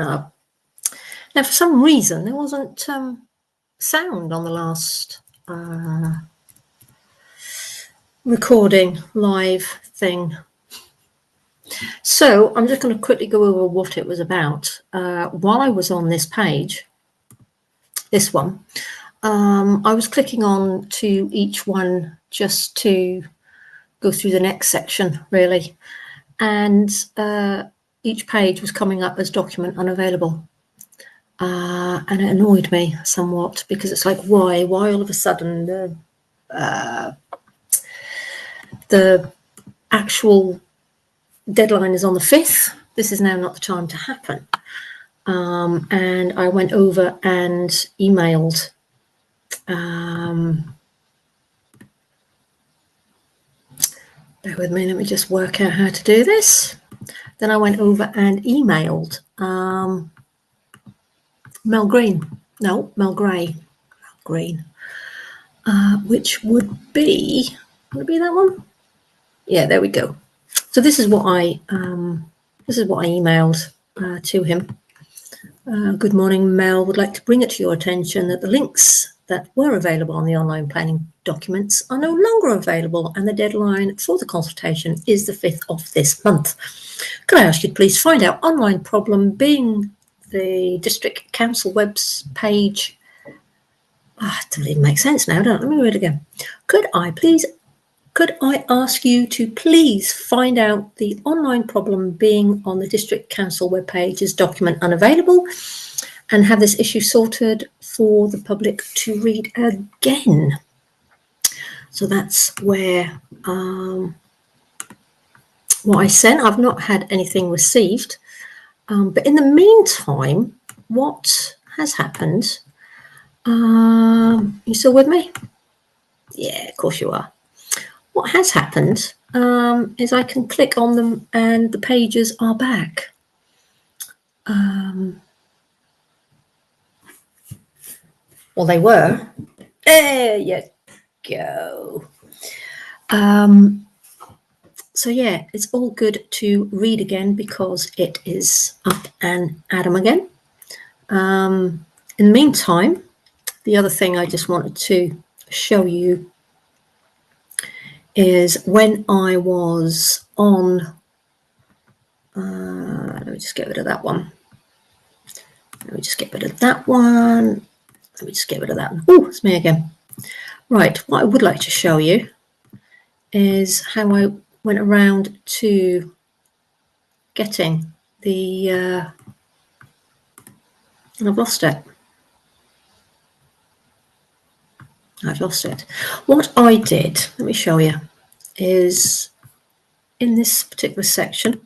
up. Now, for some reason, there wasn't sound on the last recording live thing. So I'm just going to quickly go over what it was about. While I was on this page, this one, I was clicking on to each one just to go through the next section, really. And each page was coming up as document unavailable. And it annoyed me somewhat because it's like, why all of a sudden the actual deadline is on the 5th. This is now not the time to happen. And I went over and emailed bear with me, let me just work out how to do this. Then I went over and emailed Mel Green, which would be that one? Yeah, there we go. So this is what I emailed to him. Good morning, Mel. Would like to bring it to your attention that the links that were available on the online planning documents are no longer available, and the deadline for the consultation is the 5th of this month. Could I ask you to please find out online problem being the district council web's page? It doesn't even make sense now, don't it? Let me read it again. Could I ask you to please find out the online problem being on the district council webpage is document unavailable, and have this issue sorted for the public to read again. So that's where what I sent. I've not had anything received, but in the meantime, what has happened? You still with me? Yeah, of course you are. What has happened is I can click on them and the pages are back. Well, they were. There you go. So yeah, it's all good to read again because it is up and Adam again. In the meantime, the other thing I just wanted to show you is when I was on, let me just get rid of that one. Let me just get rid of that one. Let me just get rid of that one. Oh, it's me again. Right, what I would like to show you is how I went around to getting the, and I've lost it. I've lost it. What I did, let me show you, is in this particular section.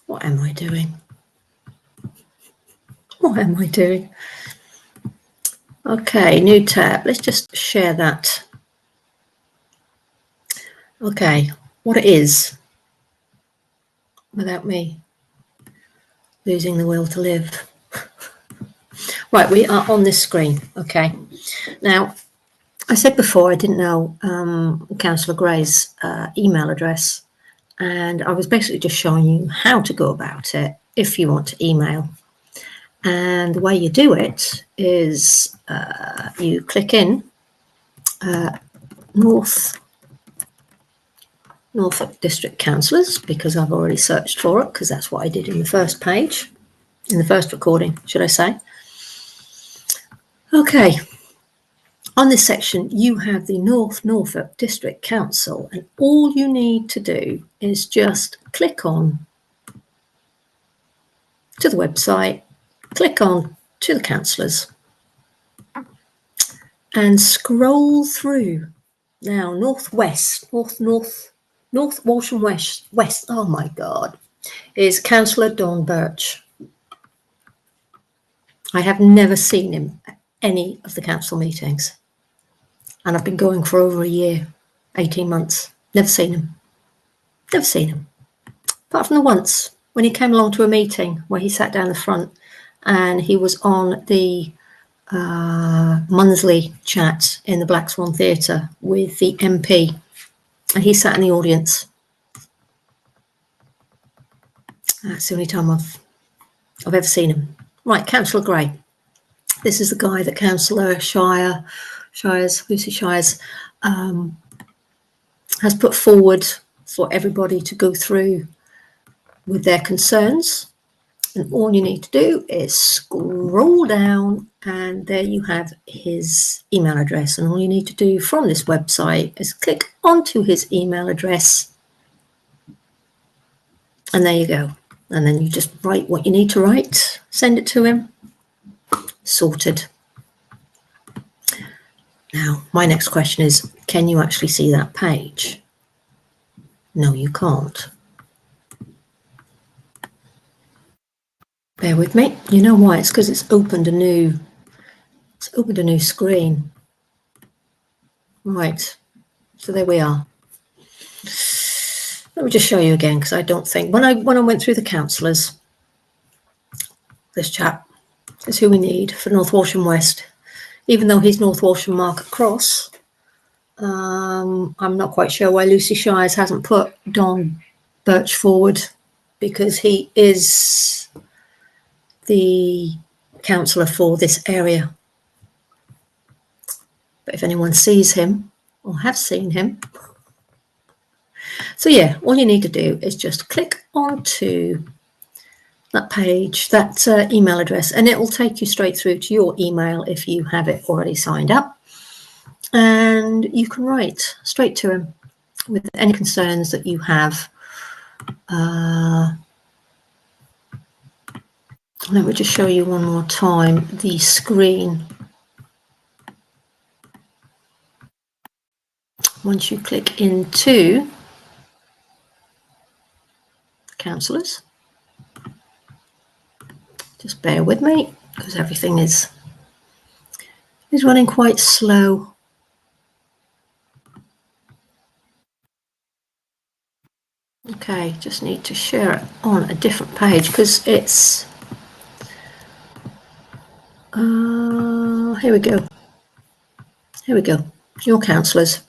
What am I doing? What am I doing? Okay, new tab. Let's just share that. Okay, what it is, without me losing the will to live. Right, we are on this screen. Okay, now I said before I didn't know Councillor Gray's email address, and I was basically just showing you how to go about it if you want to email. And the way you do it is you click in Norfolk District Councillors, because I've already searched for it, because that's what I did in the first page, in the first recording, should I say. Okay, on this section you have the North Norfolk District Council, and all you need to do is just click on to the website, click on to the councillors and scroll through. Now North Walsham West, oh my God, is Councillor Don Birch. I have never seen him at any of the council meetings, and I've been going for over a year, 18 months, never seen him, apart from the once when he came along to a meeting where he sat down the front and he was on the monthly chat in the Black Swan Theatre with the MP, and he sat in the audience. That's the only time I've ever seen him. Right, Councillor Gray. This is the guy that Councillor Lucy Shires, has put forward for everybody to go through with their concerns. And all you need to do is scroll down, and there you have his email address. And all you need to do from this website is click onto his email address. And there you go. And then you just write what you need to write, send it to him, sorted. Now, my next question is, can you actually see that page? No, you can't. Bear with me. You know why? It's because it's opened a new screen. Right. So there we are. Let me just show you again, because I don't think when I went through the councillors, this chap is who we need for North Walsham West. Even though he's North Walsham Market Cross, I'm not quite sure why Lucy Shires hasn't put Don Birch forward, because he is the councillor for this area. But if anyone sees him or have seen him, so yeah, all you need to do is just click onto that page, that email address, and it will take you straight through to your email if you have it already signed up. And you can write straight to him with any concerns that you have. Let me just show you one more time the screen. Once you click into councillors, just bear with me because everything is running quite slow. Okay, just need to share it on a different page because it's here we go. Here we go. Your councillors.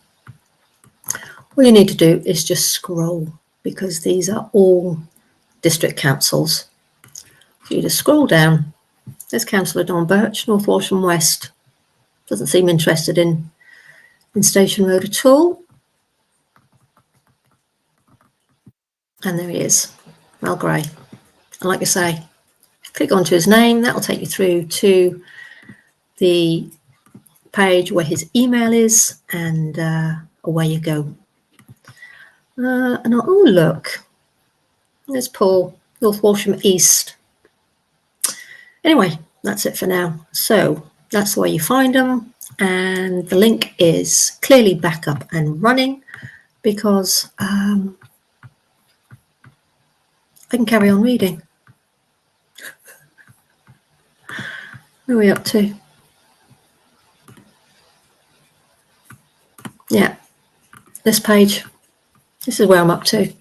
All you need to do is just scroll, because these are all district councils. So you just scroll down. There's Councillor Don Birch, North Walsham West. Doesn't seem interested in Station Road at all. And there he is, Mel Gray. And like I say, click onto his name. That'll take you through to the page where his email is, and away you go. And oh look, there's Paul, North Walsham East. Anyway, that's it for now. So that's the way you find them, and the link is clearly back up and running because I can carry on reading. Where are we up to? Yeah, this page. This is where I'm up to.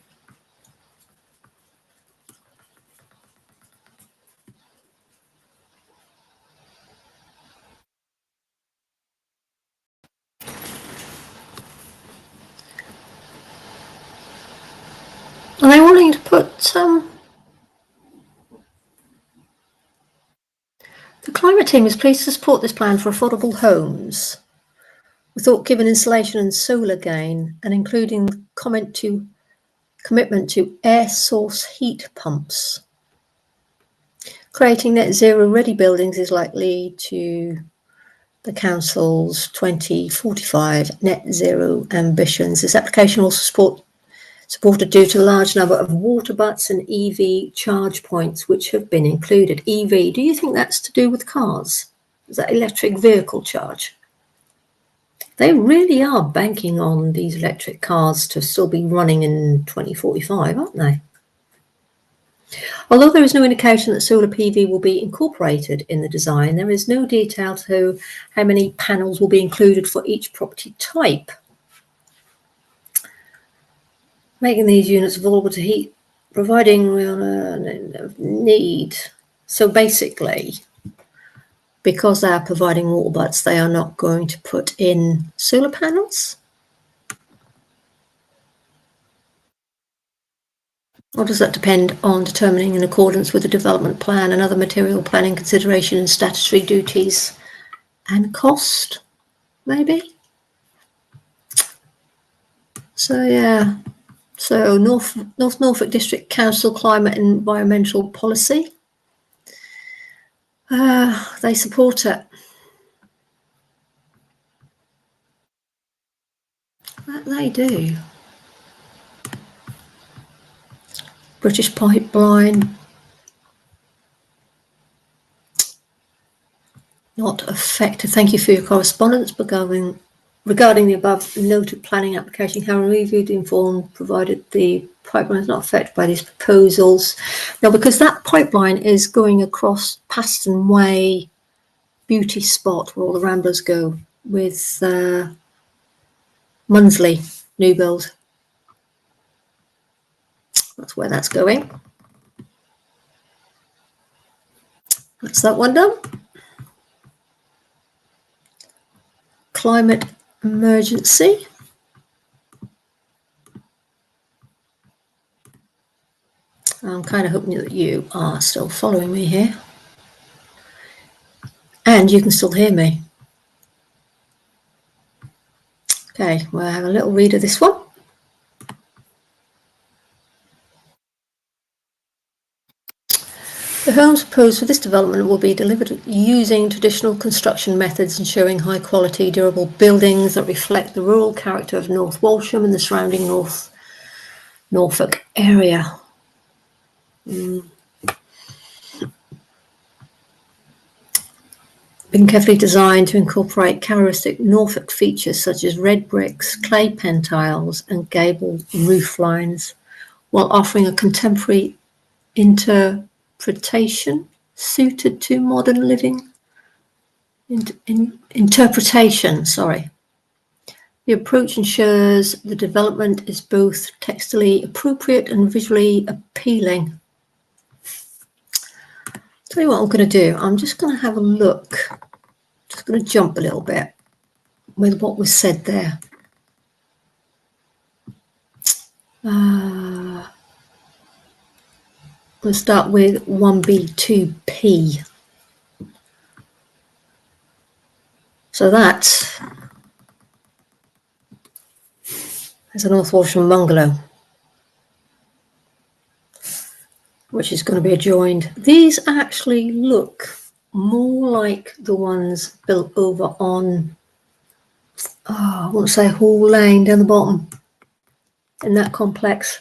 Are they wanting to put the climate team is pleased to support this plan for affordable homes. We thought given insulation and solar gain, and including commitment to air source heat pumps. Creating net zero ready buildings is likely to the council's 2045 net zero ambitions. This application also supported due to the large number of water butts and EV charge points which have been included. EV, do you think that's to do with cars? Is that electric vehicle charge? They really are banking on these electric cars to still be running in 2045, aren't they? Although there is no indication that solar PV will be incorporated in the design, there is no detail to how many panels will be included for each property type. Making these units available to heat, providing need. So basically, because they are providing water butts, they are not going to put in solar panels. Or does that depend on determining in accordance with the development plan and other material planning consideration and statutory duties and cost, maybe? So yeah, so North Norfolk District Council Climate and Environmental Policy. They support it. That they do. British Pipeline. Not affected. Thank you for your correspondence regarding the above noted planning application. How reviewed, informed, provided the pipeline is not affected by these proposals. Now, because that pipeline is going across Paston Way beauty spot where all the ramblers go with Munsley new build. That's where that's going. That's that one done. Climate emergency. I'm kind of hoping that you are still following me here. And you can still hear me. Okay, we'll have a little read of this one. The homes proposed for this development will be delivered using traditional construction methods, ensuring high quality, durable buildings that reflect the rural character of North Walsham and the surrounding Norfolk area. Been carefully designed to incorporate characteristic Norfolk features such as red bricks, clay pen tiles and gable roof lines, while offering a contemporary interpretation suited to modern living. Interpretation, sorry. The approach ensures the development is both textually appropriate and visually appealing. Tell you what I'm going to do. I'm just going to have a look. Just going to jump a little bit with what was said there. We'll start with 1B2P. So that is a North Walsham bungalow, which is going to be adjoined. These actually look more like the ones built over on, I won't say Hall Lane down the bottom in that complex.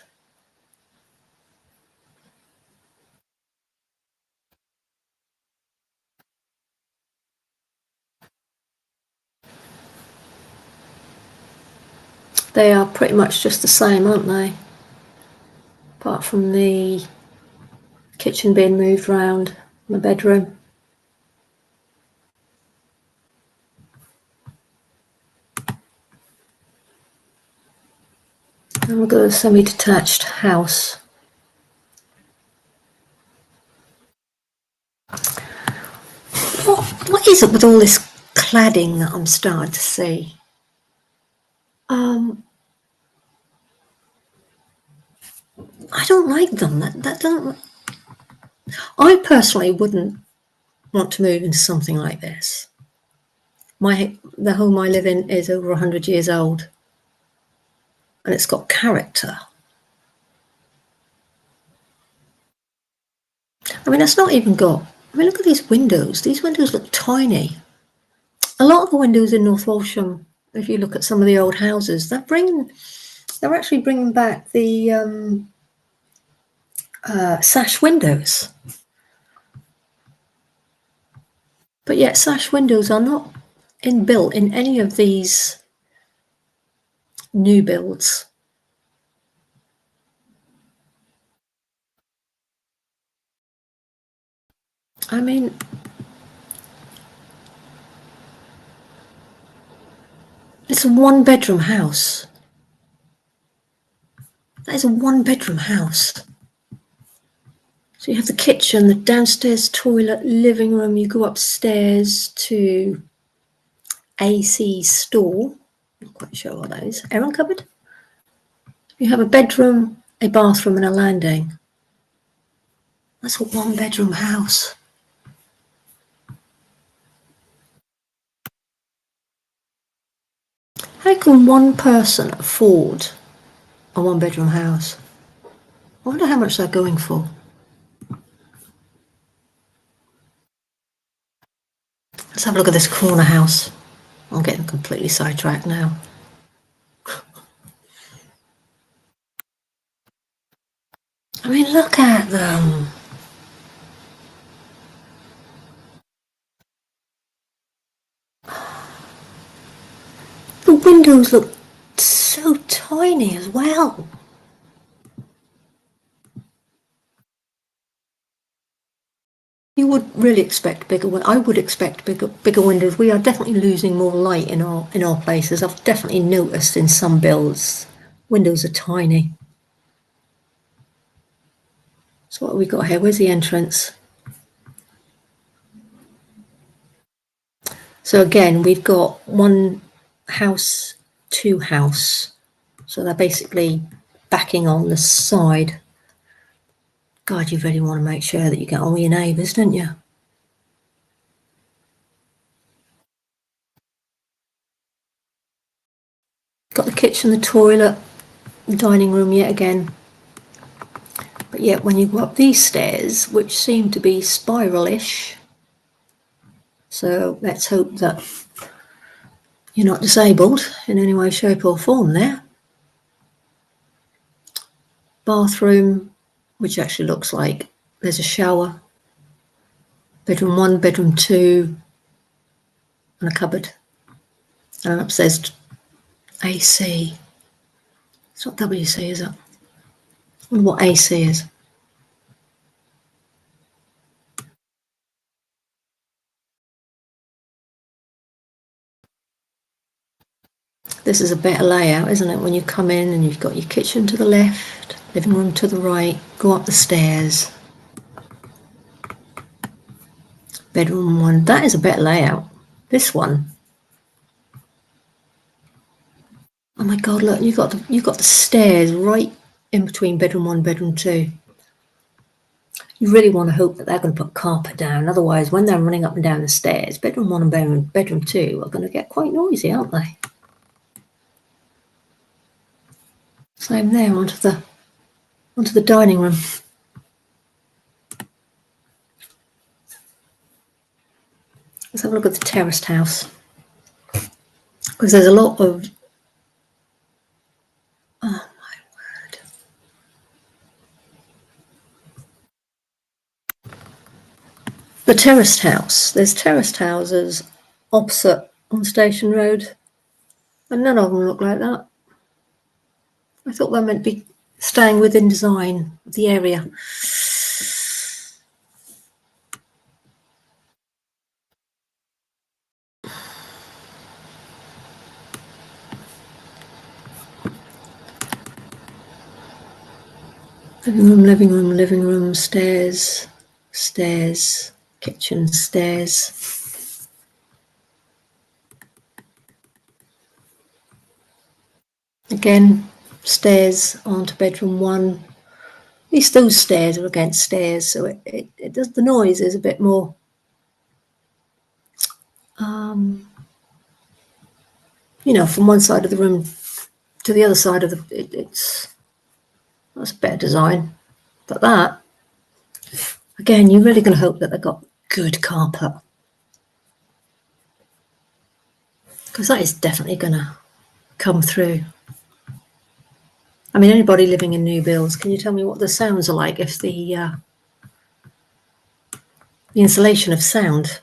They are pretty much just the same, aren't they? Apart from the kitchen being moved round, the bedroom. And we'll go to a semi-detached house. What is it with all this cladding that I'm starting to see? I don't like them. That doesn't. I personally wouldn't want to move into something like this. The home I live in is over 100 years old, and it's got character. I mean, it's not even got. I mean, look at these windows. These windows look tiny. A lot of the windows in North Walsham, if you look at some of the old houses, they're actually bringing back the sash windows. But yet sash windows are not inbuilt in any of these new builds. I mean, it's a one-bedroom house. That is a one-bedroom house. So you have the kitchen, the downstairs toilet, living room. You go upstairs to AC store. Not quite sure what that is. Airing cupboard. You have a bedroom a bathroom and a landing. That's a one-bedroom house. How can one person afford a one-bedroom house? I wonder how much they're going for. Let's have a look at this corner house. I'm getting completely sidetracked now. I mean, look at them. The windows look so tiny as well. You would really expect bigger. I would expect bigger windows. We are definitely losing more light in our places. I've definitely noticed in some builds, windows are tiny. So what have we got here? Where's the entrance? So again, we've got one house, two house. So they're basically backing on the side. God, you really want to make sure that you get on with your neighbours, don't you? Got the kitchen, the toilet, the dining room yet again. But yet when you go up these stairs, which seem to be spiral-ish, so let's hope that you're not disabled in any way, shape or form there. Bathroom, which actually looks like there's a shower. Bedroom 1, bedroom 2, and a cupboard. And upstairs AC. It's not WC, is it? I wonder what AC is. This is a better layout, isn't it? When you come in and you've got your kitchen to the left, living room to the right, go up the stairs. Bedroom 1, that is a better layout. This one. Oh my God, look, you've got the stairs right in between bedroom 1 and bedroom 2. You really want to hope that they're going to put carpet down. Otherwise, when they're running up and down the stairs, bedroom 1 and bedroom 2 are going to get quite noisy, aren't they? Same there, onto the dining room. Let's have a look at the terraced house. Because there's a lot of... Oh my word. The terraced house. There's terraced houses opposite on Station Road, and none of them look like that. I thought they meant to be staying within design of the area. Living room, stairs, kitchen, stairs. Again, stairs onto bedroom 1. At least those stairs are against stairs, so it does, the noise is a bit more you know, from one side of the room to the other side of that's a better design. But that, again, you're really going to hope that they've got good carpet, because that is definitely going to come through. I mean, anybody living in new builds, can you tell me what the sounds are like if the insulation of sound?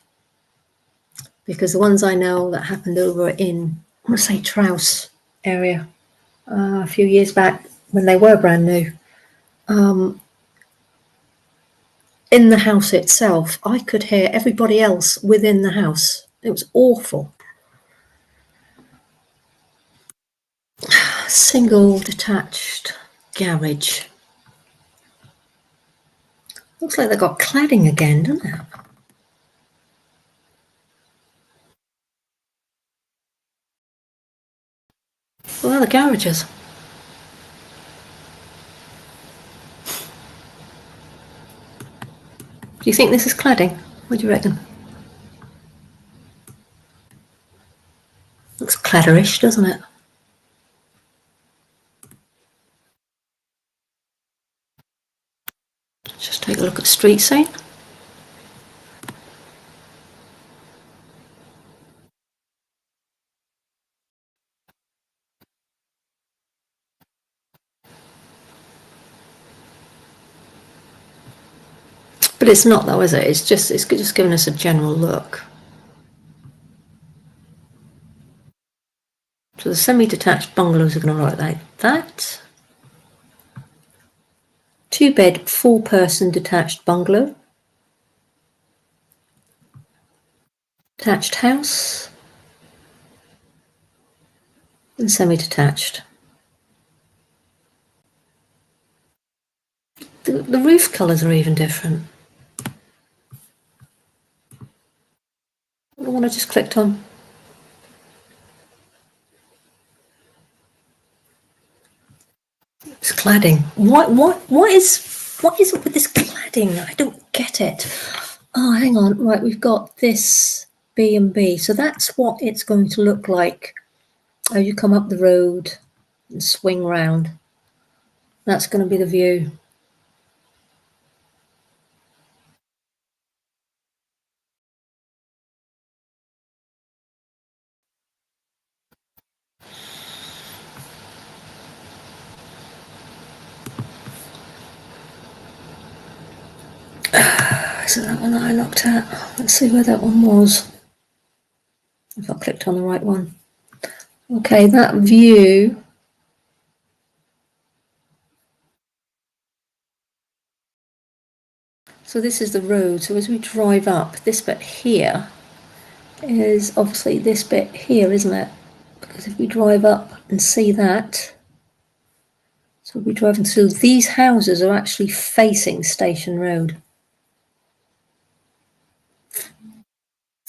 Because the ones I know that happened over in, I want to say Trouse area, a few years back when they were brand new, in the house itself, I could hear everybody else within the house. It was awful. Single detached garage. Looks like they've got cladding again, doesn't it? Well, the garages. Do you think this is cladding? What do you reckon? Looks cladderish, doesn't it? Just take a look at street scene. But it's not though, is it? It's just giving us a general look. So the semi-detached bungalows are going to look like that. 2-bed, 4-person detached bungalow. Detached house. And semi-detached. The roof colours are even different. The one I just clicked on. It's cladding. What is it with this cladding? I don't get it. Oh, hang on. Right, we've got this B&B. So that's what it's going to look like as you come up the road and swing round. That's going to be the view. So that one that I looked at. Let's see where that one was. If I clicked on the right one. Okay, that view. So this is the road. So as we drive up, this bit here is obviously this bit here, isn't it? Because if we drive up and see that, so we're driving through, these houses are actually facing Station Road.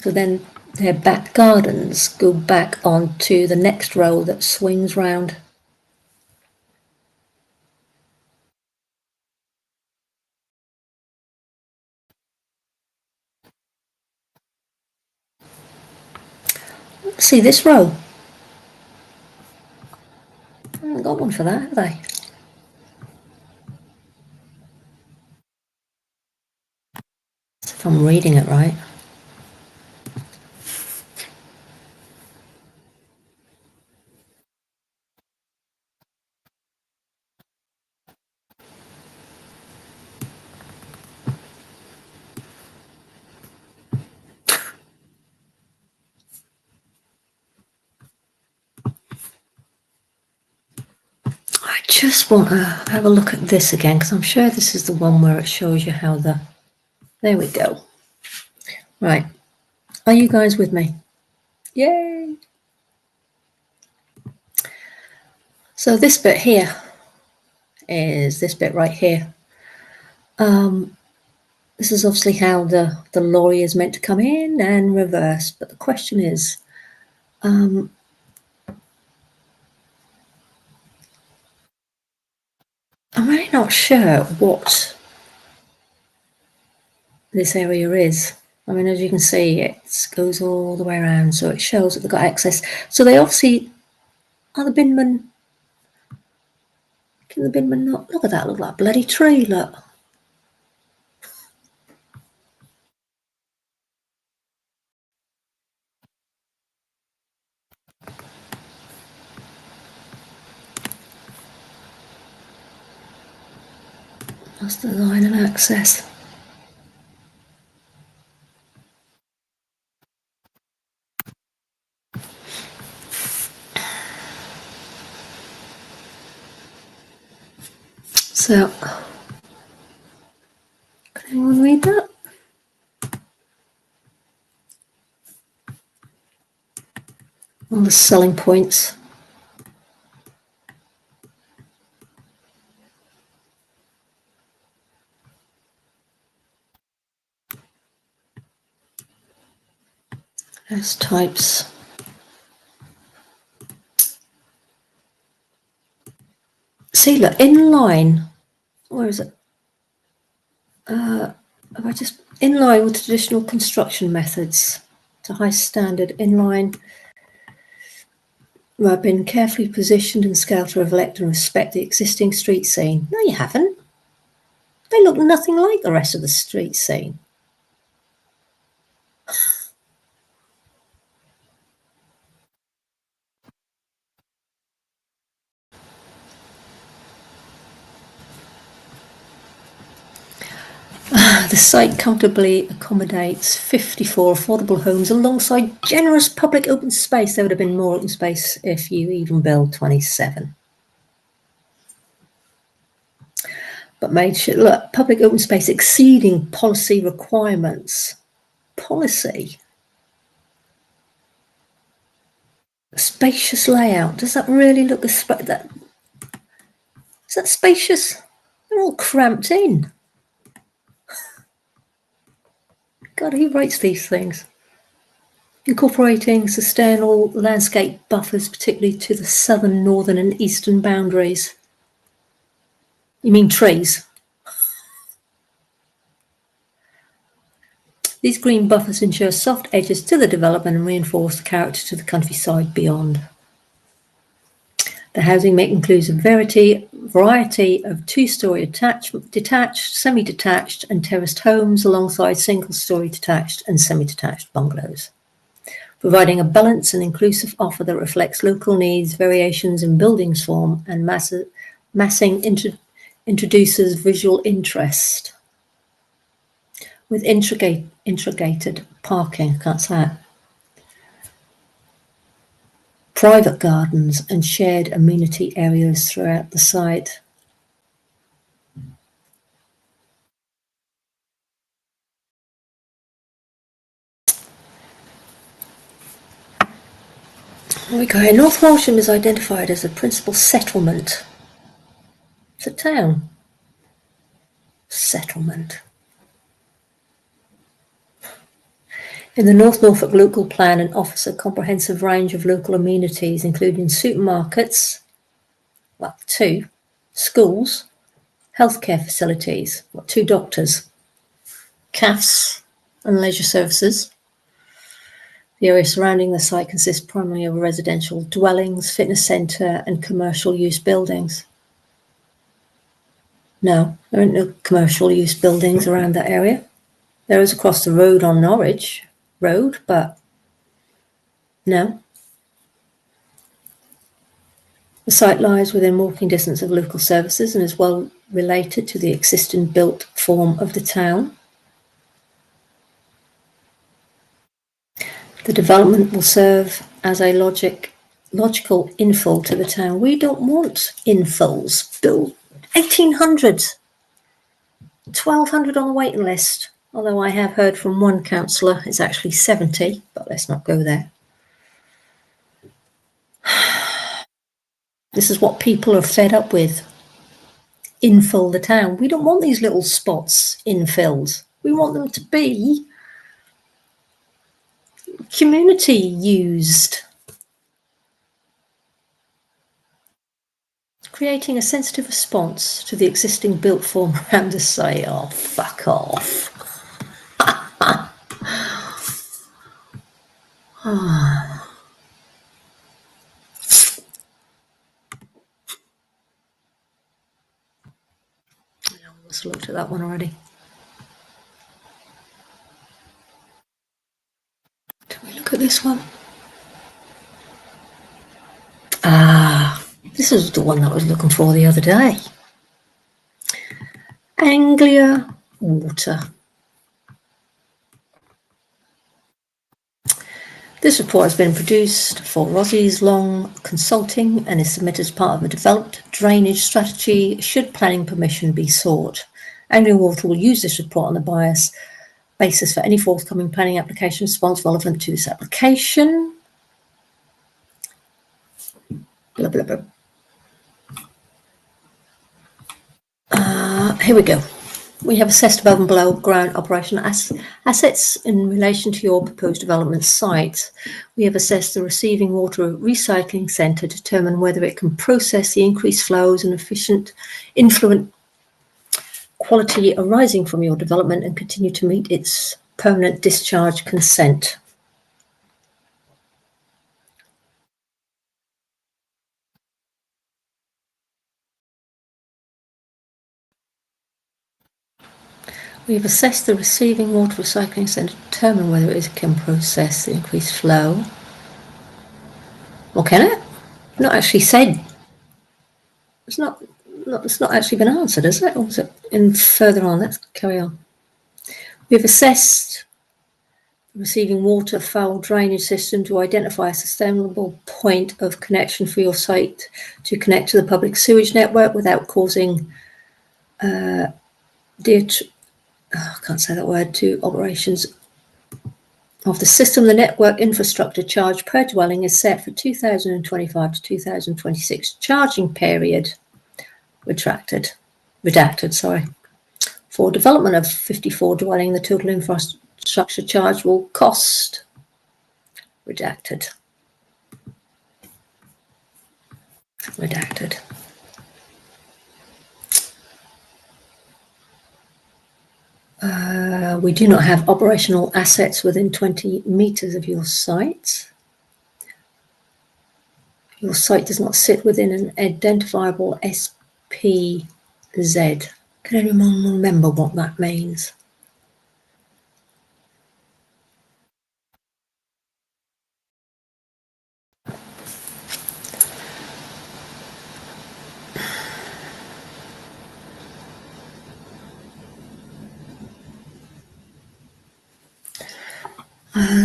So then their back gardens go back onto the next road that swings round. See this row? I haven't got one for that, have they? If I'm reading it right. I just want to have a look at this again because I'm sure this is the one where it shows you how the... There we go. Right. Are you guys with me? Yay! So this bit here is this bit right here. This is obviously how the lorry is meant to come in and reverse. But the question is, I'm really not sure what this area is. I mean, as you can see, it goes all the way around, so it shows that they've got access. So they obviously are the binmen. Can the binmen not look at that? Look like a bloody tree. Look. That's the line of access. So, can anyone read that? All the selling points. There's types. See, look, in line. Where is it? I just in line with traditional construction methods to high standard, in line. I've been carefully positioned and scaled to reflect and respect the existing street scene. No, you haven't. They look nothing like the rest of the street scene. The site comfortably accommodates 54 affordable homes alongside generous public open space. There would have been more open space if you even build 27. But made sure, look, public open space exceeding policy requirements. Policy. Spacious layout. Does that really look is that spacious? They're all cramped in. God, who writes these things? Incorporating sustainable landscape buffers, particularly to the southern, northern and eastern boundaries. You mean trees? These green buffers ensure soft edges to the development and reinforce the character to the countryside beyond. The housing mix includes a variety of two-storey detached, semi-detached and terraced homes alongside single-storey detached and semi-detached bungalows, providing a balanced and inclusive offer that reflects local needs, variations in buildings form and massing introduces visual interest. With integrated parking, can't say it. Private gardens and shared amenity areas throughout the site. Here we go. North Walsham is identified as a principal settlement. It's a town. Settlement. In the North Norfolk Local Plan and offers a comprehensive range of local amenities, including supermarkets, well, 2, schools, healthcare facilities, 2 doctors, CAFs and leisure services. The area surrounding the site consists primarily of residential dwellings, fitness centre and commercial use buildings. No, there aren't no commercial use buildings around that area. There is across the road on Norwich Road, but no. The site lies within walking distance of local services and is well related to the existing built form of the town. The development will serve as a logical infill to the town. We don't want infills. Build 1800s, 1200 on the waiting list. Although I have heard from one councillor it's actually 70, but let's not go there. This is what people are fed up with. Infill the town. We don't want these little spots infilled. We want them to be community used. Creating a sensitive response to the existing built form around the site. Oh, fuck off. I just looked at that one already. Can we look at this one? This is the one that I was looking for the other day. Anglia Water. This report has been produced for Rossies Long Consulting and is submitted as part of a developed drainage strategy should planning permission be sought. Anglia Water will use this report on the basis for any forthcoming planning application response relevant to this application. Blah, blah, blah. Here we go. We have assessed above and below ground operational assets in relation to your proposed development site. We have assessed the receiving water recycling centre to determine whether it can process the increased flows and efficient influent quality arising from your development and continue to meet its permanent discharge consent. We've assessed the receiving water recycling centre to determine whether it can process the increased flow. Or can it? Not actually said. It's not actually been answered, is it? Or is it in further on? Let's carry on. We've assessed the receiving water foul drainage system to identify a sustainable point of connection for your site to connect to the public sewage network without causing to operations of the system. The network infrastructure charge per dwelling is set for 2025 to 2026 charging period. Redacted. For development of 54 dwelling, the total infrastructure charge will cost. Redacted. We do not have operational assets within 20 metres of your site. Your site does not sit within an identifiable SPZ. Can anyone remember what that means?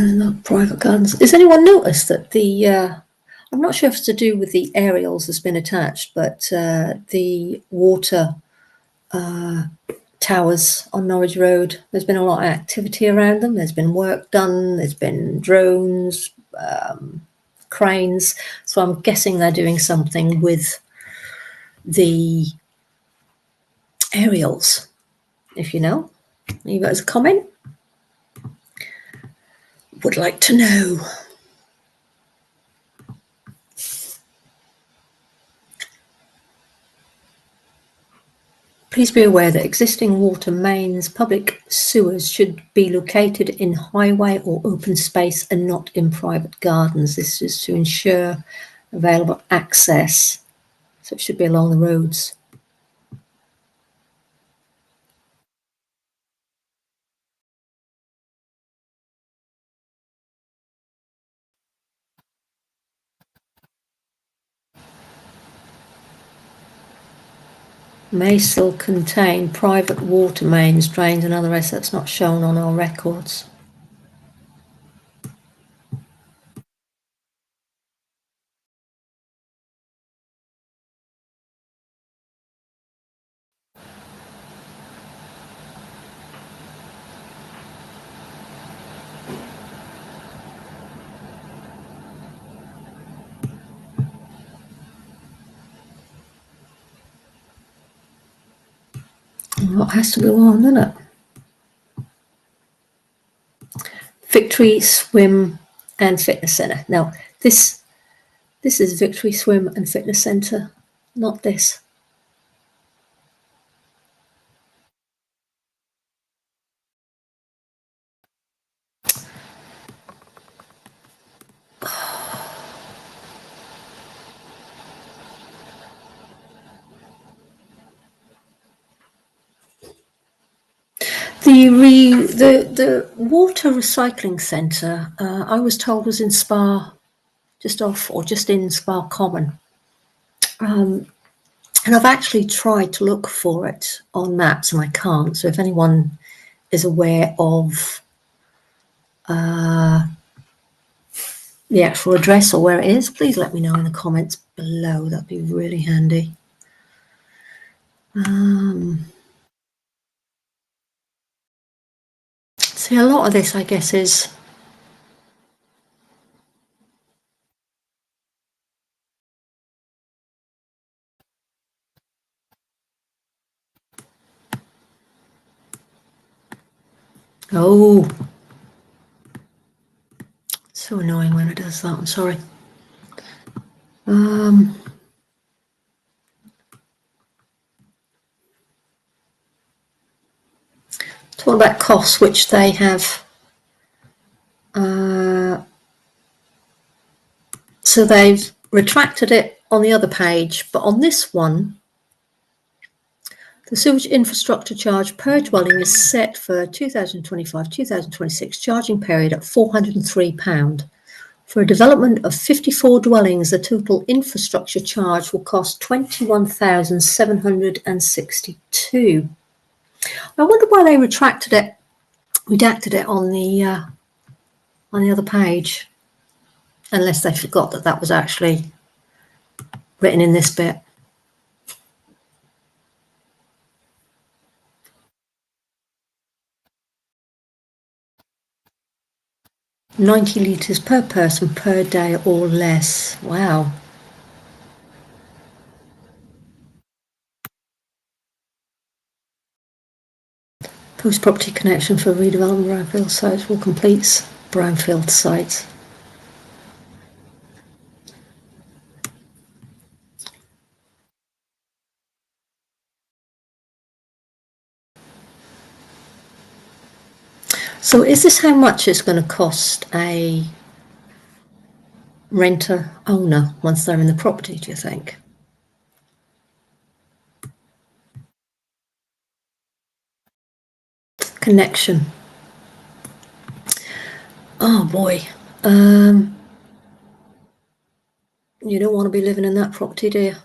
Not private gardens. Has anyone noticed that the I'm not sure if it's to do with the aerials that's been attached, but the water towers on Norwich Road, there's been a lot of activity around them. There's been work done, there's been drones, cranes. So I'm guessing they're doing something with the aerials. If you know, leave it as a comment. Would like to know. Please be aware that existing water mains, public sewers should be located in highway or open space and not in private gardens. This is to ensure available access. So it should be along the roads. May still contain private water mains, drains and other assets not shown on our records. What has to go on, doesn't it? Victory Swim and Fitness Centre. Now, this is Victory Swim and Fitness Centre, not this. The water recycling centre, I was told, was in Spa, just in Spa Common. And I've actually tried to look for it on maps and I can't. So if anyone is aware of the actual address or where it is, please let me know in the comments below. That'd be really handy. See, a lot of this, I guess, is so annoying when it does that. I'm sorry. Talking about costs, which they have. So they've retracted it on the other page, but on this one, the sewage infrastructure charge per dwelling is set for 2025-2026 charging period at £403. For a development of 54 dwellings, the total infrastructure charge will cost £21,762. I wonder why they redacted it on the other page, unless they forgot that that was actually written in this bit. £90 litres per person per day or less. Wow. Post-property connection for redevelopment brownfield sites will complete brownfield sites. So is this how much it's going to cost a renter owner once they're in the property, do you think? Connection. Oh boy. You don't want to be living in that property, do you?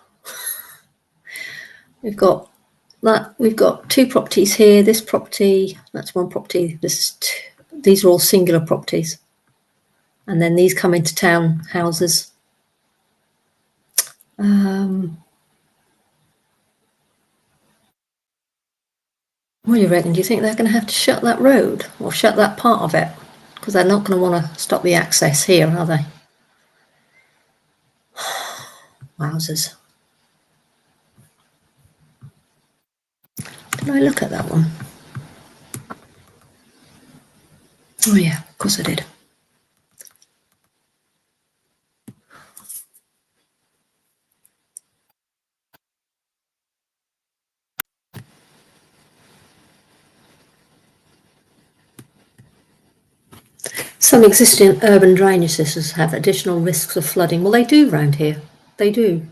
We've got two properties here. This property, that's one property. These are all singular properties. And then these come into town houses. What do you reckon? Do you think they're going to have to shut that road or shut that part of it? Because they're not going to want to stop the access here, are they? Wowzers. Did I look at that one? Oh yeah, of course I did. Some existing urban drainage systems have additional risks of flooding. Well, they do around here. They do.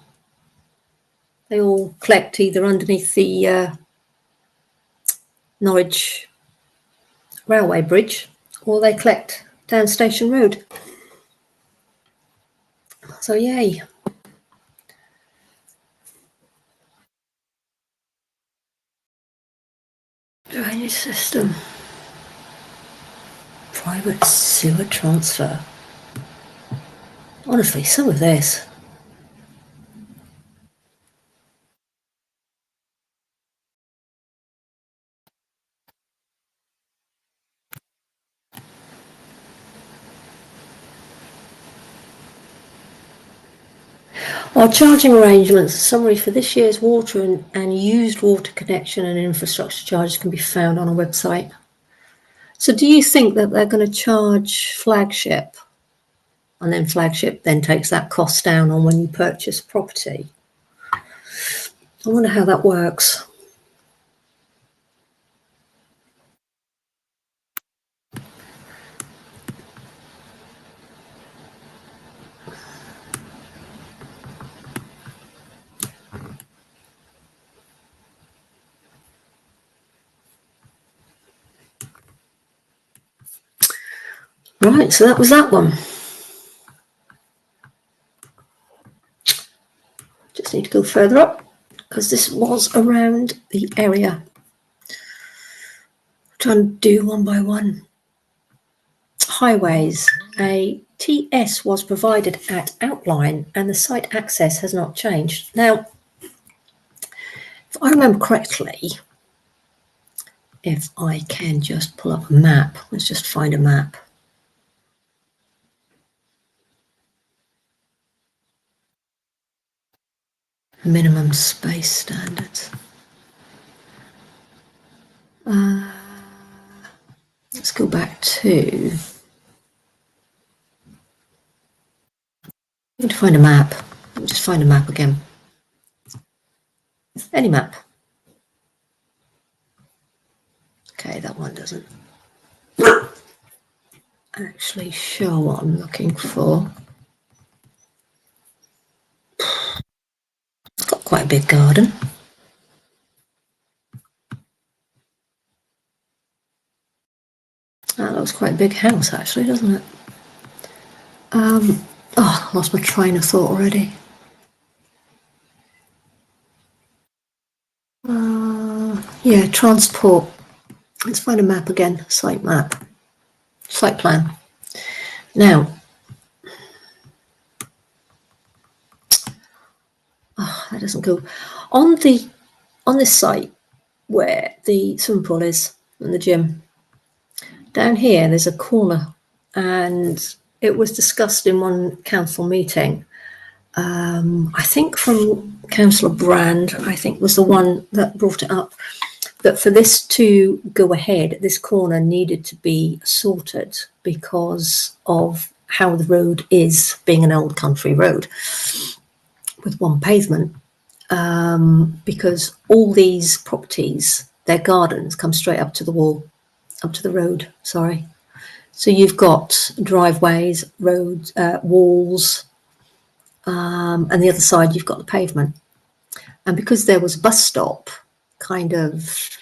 They all collect either underneath the Norwich Railway Bridge or they collect down Station Road. So yay. Drainage system. Private sewer transfer. Honestly, some of this. Our charging arrangements, a summary for this year's water and used water connection and infrastructure charges can be found on our website. So do you think that they're going to charge flagship and then flagship then takes that cost down on when you purchase property? I wonder how that works. Right, so that was that one. Just need to go further up because this was around the area. Trying to do one by one. Highways. A TS was provided at outline and the site access has not changed. Now, if I remember correctly, if I can just pull up a map, let's just find a map. Minimum space standards. Let's go back to. I need to find a map. Let me just find a map again. Any map. Okay, that one doesn't actually show what I'm looking for. It's got quite a big garden. That looks quite a big house, actually, doesn't it? Oh, I lost my train of thought already. Yeah, transport. Let's find a map again. Site map. Site plan. Now, that doesn't go on this site where the swimming pool is and the gym. Down here, there's a corner, and it was discussed in one council meeting. I think from Councillor Brand, I think was the one that brought it up, that for this to go ahead, this corner needed to be sorted because of how the road is, being an old country road with one pavement, because all these properties, their gardens come straight up to the wall, up to the road, sorry. So you've got driveways, roads, walls, and the other side you've got the pavement. And because there was a bus stop kind of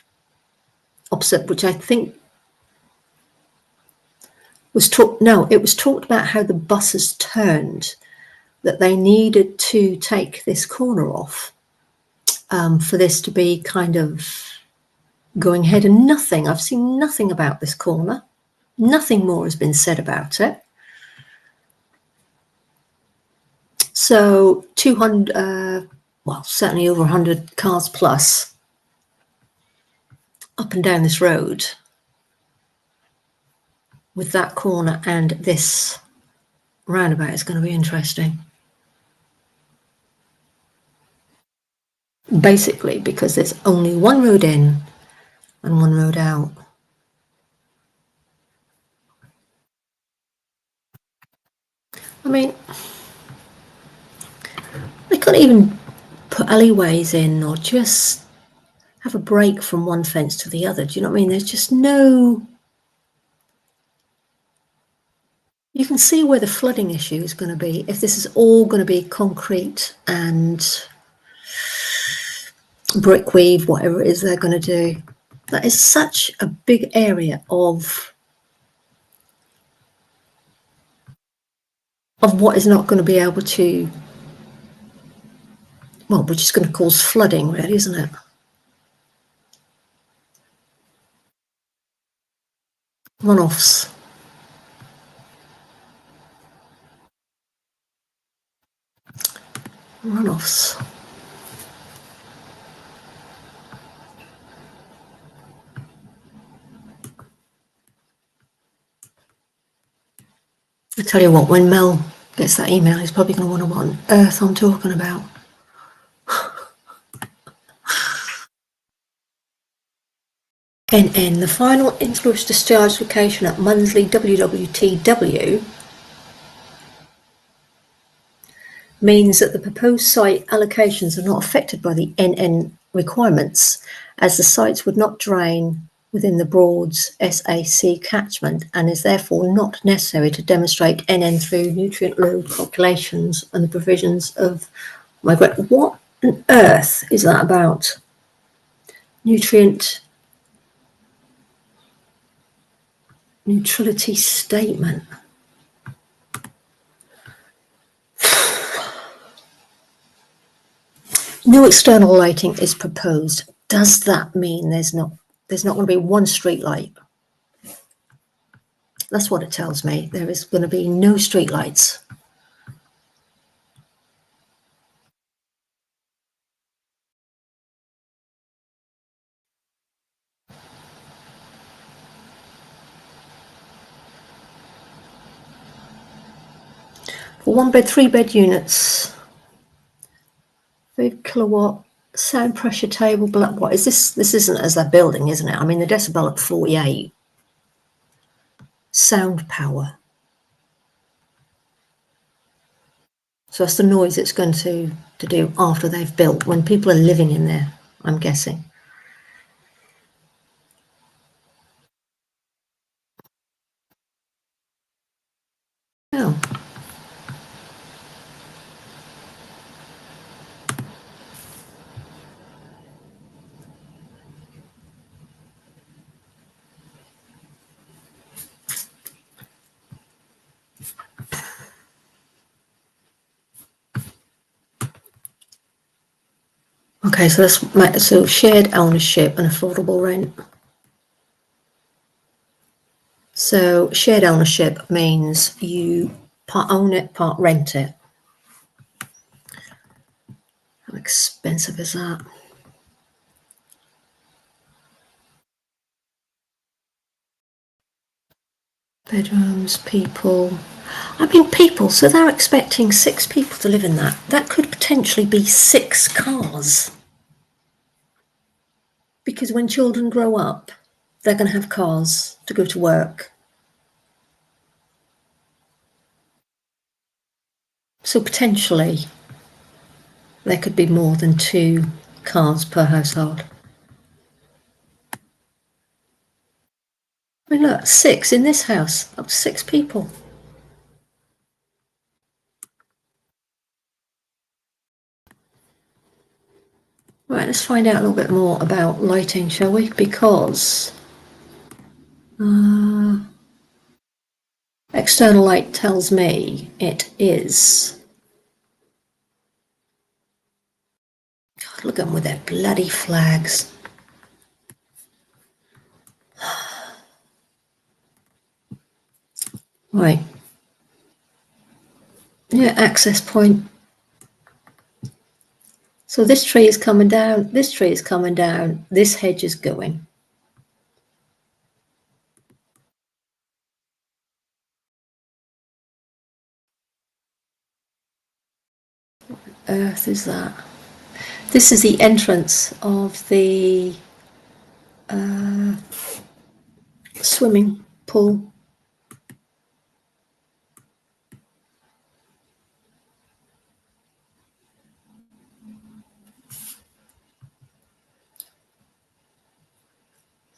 opposite, which I think was talked about how the buses turned, that they needed to take this corner off for this to be kind of going ahead. And I've seen nothing about this corner. Nothing more has been said about it. So 200, well, certainly over 100 cars plus up and down this road with that corner and this roundabout is going to be interesting. Basically, because there's only one road in and one road out. I mean, they couldn't even put alleyways in or just have a break from one fence to the other. Do you know what I mean? There's just no... You can see where the flooding issue is going to be if this is all going to be concrete and brick weave, whatever it is they're going to do. That is such a big area of what is not going to be able to, well, which is going to cause flooding, really, isn't it? Runoffs. Runoffs. I tell you what, when Mel gets that email, he's probably going to wonder what on earth I'm talking about. NN, the final influence discharge location at Munsley WWTW means that the proposed site allocations are not affected by the NN requirements, as the sites would not drain within the Broads SAC catchment and is therefore not necessary to demonstrate NN through nutrient load calculations and the provisions of migrate. What on earth is that about? Nutrient neutrality statement. No external lighting is proposed. Does that mean there's not going to be one street light? That's what it tells me. There is going to be no street lights. For 1-bed, 3-bed units, 3 kilowatt sound pressure table. But what is this? This isn't as they're building, isn't it? I mean, the decibel at 48. Sound power. So that's the noise it's going to do after they've built, when people are living in there, I'm guessing. Oh. Okay, so so shared ownership and affordable rent. So shared ownership means you part own it, part rent it. How expensive is that? Bedrooms, people. I mean, people, so they're expecting 6 people to live in that. That could potentially be 6 cars. Because when children grow up, they're going to have cars to go to work. So potentially, there could be more than 2 cars per household. I mean, look, 6 in this house, up to 6 people. Right, let's find out a little bit more about lighting, shall we? Because external light tells me it is. God, look at them with their bloody flags. Right. Yeah, access point. So this tree is coming down, this tree is coming down, this hedge is going. What on earth is that? This is the entrance of the swimming pool.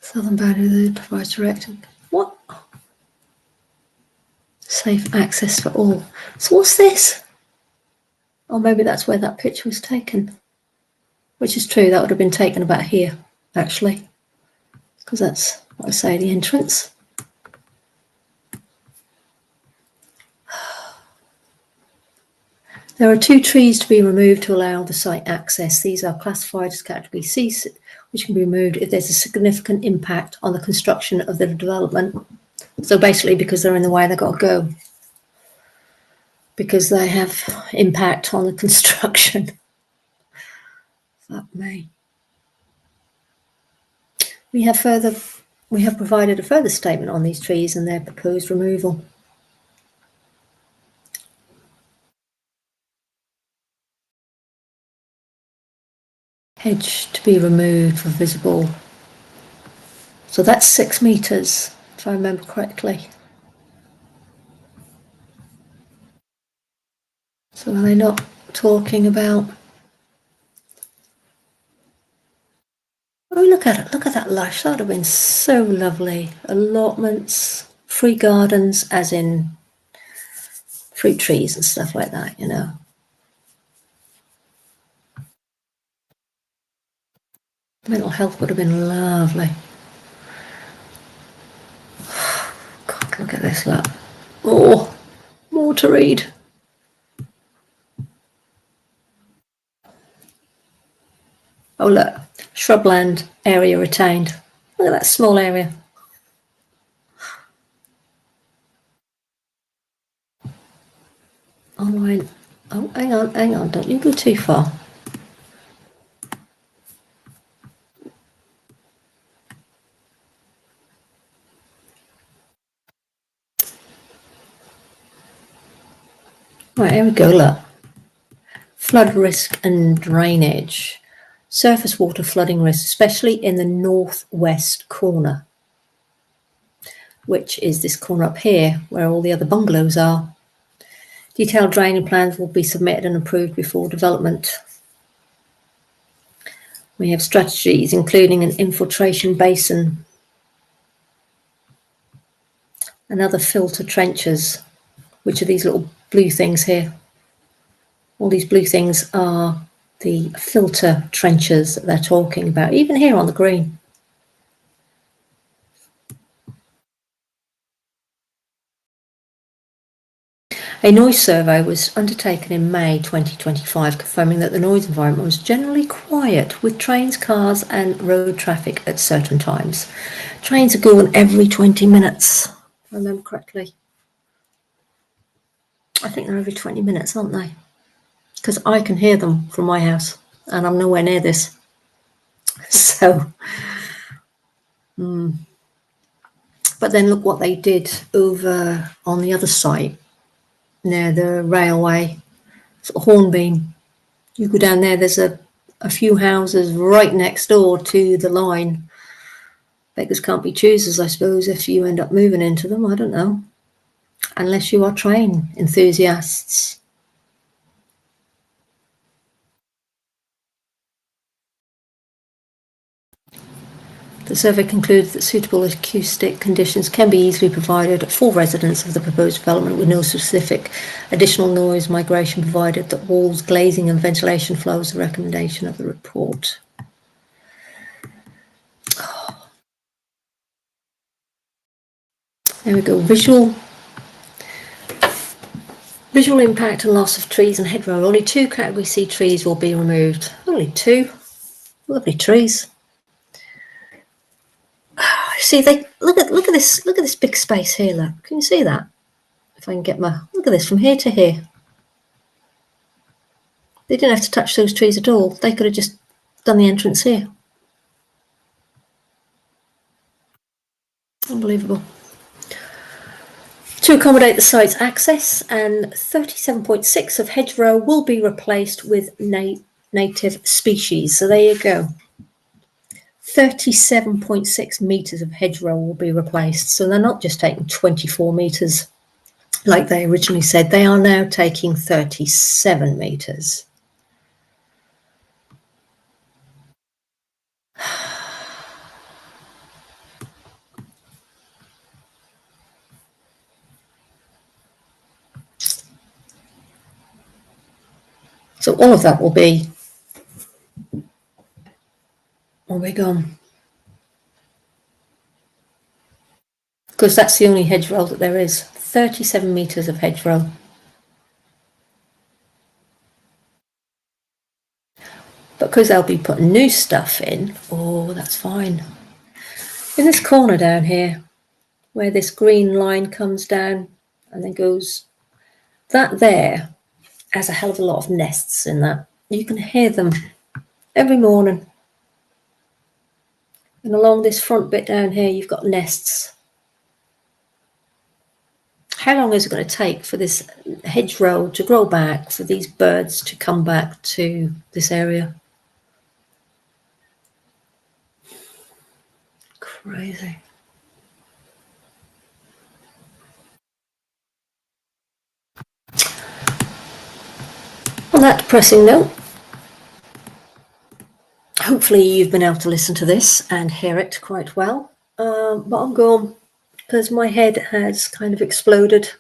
Southern boundary provides directing. What? Safe access for all. So what's this? Or maybe that's where that picture was taken. Which is true, that would have been taken about here, actually. Because that's what I say, the entrance. There are 2 trees to be removed to allow the site access. These are classified as category C, which can be removed if there's a significant impact on the construction of the development. So basically, because they're in the way, they've got to go. Because they have impact on the construction. Fuck me. We have provided a further statement on these trees and their proposed removal. Hedge to be removed for visible. So that's 6 meters, if I remember correctly. So are they not talking about? Oh, look at it. Look at that lush. That would have been so lovely. Allotments, free gardens, as in fruit trees and stuff like that, you know. Mental health would have been lovely. God, look at this, look. Oh, more to read. Oh, look. Shrubland area retained. Look at that small area. Online. Oh, hang on. Don't you go too far. Right, here we go, look. Flood risk and drainage. Surface water flooding risk, especially in the northwest corner, which is this corner up here where all the other bungalows are. Detailed draining plans will be submitted and approved before development. We have strategies including an infiltration basin and other filter trenches which are these little blue things here. All these blue things are the filter trenches that they're talking about, even here on the green. A noise survey was undertaken in May 2025, confirming that the noise environment was generally quiet, with trains, cars and road traffic at certain times. Trains are going every 20 minutes, if I remember correctly. I think they're every 20 minutes, aren't they? Because I can hear them from my house, and I'm nowhere near this. So, but then look what they did over on the other site, near the railway, sort of Hornbeam. You go down there, there's a few houses right next door to the line. Beggars can't be choosers, I suppose, if you end up moving into them. I don't know. Unless you are train enthusiasts. The survey concluded that suitable acoustic conditions can be easily provided for residents of the proposed development, with no specific additional noise migration provided, that walls, glazing and ventilation flow is a recommendation of the report. There we go. Visual impact and loss of trees and hedgerow. Only 2 category C trees will be removed. Only 2. Lovely trees. See, they look at this big space here. Look, can you see that? If I can get look at this from here to here. They didn't have to touch those trees at all. They could have just done the entrance here. Unbelievable. To accommodate the site's access, and 37.6 of hedgerow will be replaced with native species. So there you go. 37.6 metres of hedgerow will be replaced. So they're not just taking 24 metres like they originally said. They are now taking 37 metres. So all of that will be gone. Because that's the only hedgerow that there is. 37 metres of hedgerow. But because they'll be putting new stuff in, oh, that's fine. In this corner down here, where this green line comes down and then goes, that there has a hell of a lot of nests in that. You can hear them every morning. And along this front bit down here, you've got nests. How long is it going to take for this hedgerow to grow back, for these birds to come back to this area? Crazy. On that depressing note, hopefully you've been able to listen to this and hear it quite well. But I'm going, because my head has kind of exploded.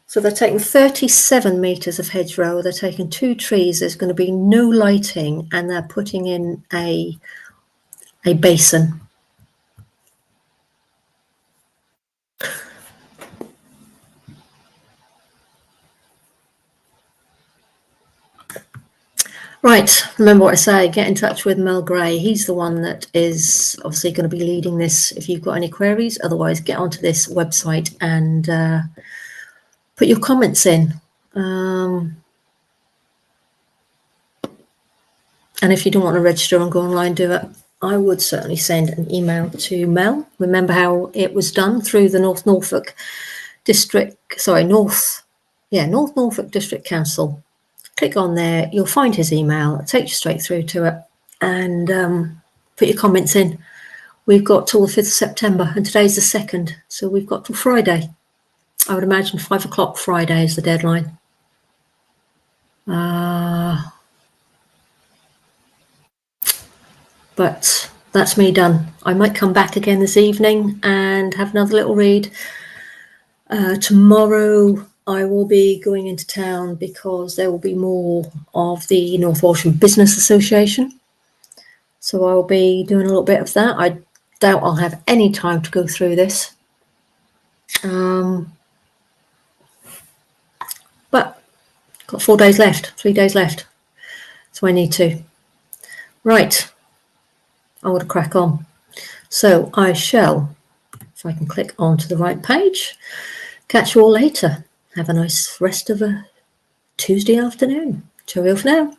So they're taking 37 metres of hedgerow, they're taking 2 trees, there's going to be no lighting, and they're putting in a basin. Right, remember what I say, get in touch with Mel Gray. He's the one that is obviously going to be leading this if you've got any queries. Otherwise, get onto this website and put your comments in. And if you don't want to register and go online, do it. I would certainly send an email to Mel. Remember how it was done through the North Norfolk District Council. Click on there, you'll find his email, it'll take you straight through to it, and put your comments in. We've got till the 5th of September, and today's the 2nd, so we've got till Friday. I would imagine 5 o'clock Friday is the deadline. But that's me done. I might come back again this evening and have another little read. Tomorrow I will be going into town because there will be more of the North Walsham Business Association. So I'll be doing a little bit of that. I doubt I'll have any time to go through this. But got 4 days left, 3 days left. So I need to. Right. I'm going to crack on. So I shall, if I can click onto the right page, catch you all later. Have a nice rest of a Tuesday afternoon. Cheerio for now.